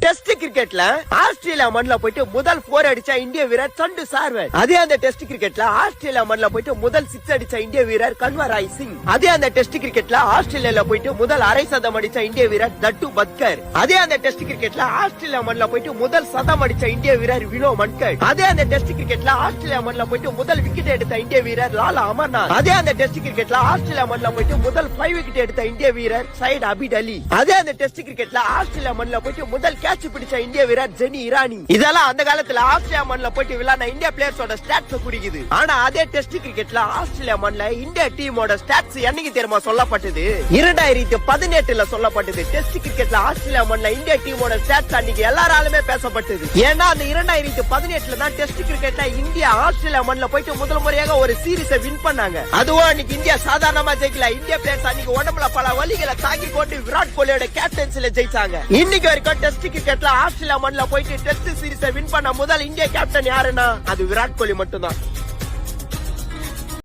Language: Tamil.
டெஸ்ட் கிரிக்கெட்ல ஆஸ்திரேலியா மண்ணில் போயிட்டு முதல் 4 அடிச்ச இந்திய வீரர் சண்டு சார்வன். அதே அந்த டெஸ்ட் கிரிக்கெட்ல ஆஸ்திரேலியா மண்ணில் போயிட்டு முதல் 6 அடிச்ச இந்திய வீரர் கன்வராய் சிங். அதே அந்த டெஸ்ட் கிரிக்கெட்ல ஆஸ்திரேலியால போயிட்டு முதல் அரை சதம் அடிச்ச இந்திய வீரர் தட்டு பத்கர். அதே அந்த டெஸ்ட் கிரிக்கெட்ல ஆஸ்திரேலியா மண்ணில் போயிட்டு முதல் சதம் அடிச்ச இந்திய வீரர் வினோ மன்கட். அதே அந்த டெஸ்ட் கிரிக்கெட்ல ஆஸ்திரேலியா மண்ணில் போயிட்டு முதல் விக்கெட் எடுத்த இந்திய வீரர் லாலா அமர்நாத். அதே அந்த டெஸ்ட் கிரிக்கெட்ல ஆஸ்திரேலியா மண்ணில் போயிட்டு முதல் 5 விக்கெட் எடுத்த இந்திய வீரர் சையத் அபிட் அலி. அதே அந்த டெஸ்ட் கிரிக்கெட்ல ஆஸ்திரேலியா மண்ணில் போயிட்டு முதல் கேட்ச் பிடிச்ச இந்திய வீரர் ஜெனி இரானி. இதெல்லாம் அந்த காலத்துல ஆஸ்திரேலியா மண்ணில் போயிட்டு விளையாட இந்தியா பிளேயர்ஸோட ஸ்டாட்ஸ் குறிக்குது. ஆனா அதே டெஸ்ட் கிரிக்கெட்ல ஆஸ்திரேலியா மண்ணில் இந்தியா டீமோட ஸ்டாட்ஸ் என்னைக்கு தெரியுமா சொல்லப்பட்டது? 2018ல சொல்லப்பட்டது. டெஸ்ட் கிரிக்கெட்ல ஆஸ்திரேலியா மண்ணில் இந்தியா டீமோட ஸ்டாட்ஸ் அன்னைக்கு எல்லாராலுமே பேசப்பட்டது. ஏன்னா அந்த 2018ல தான் டெஸ்ட் கிரிக்கெட்ல இந்தியா ஆஸ்திரேலியா மண்ணில் போயிட்டு முதல் முறையாக ஒரு சீரீஸை வின் பண்ணாங்க. அதுவும் அன்னைக்கு இந்தியா சாதாரணமா ஜெயிக்கல. இந்தியா பிளேயர்ஸ் அன்னைக்கு உடம்புல பல வலிகளை தாக்கி கொண்டு விராட் கோலியோட கேப்டன்சில ஜெயிச்சாங்க. இன்னைக்கு வரைக்கும் டெஸ்ட் கிரிக்கெட்ல ஆஸ்திரேலியா மண்ணில் போயிட்டு டெஸ்ட் சீரீஸை வின் பண்ண முதல் இந்திய கேப்டன் யாருன்னா அது விராட் கோலி மட்டும்தான்.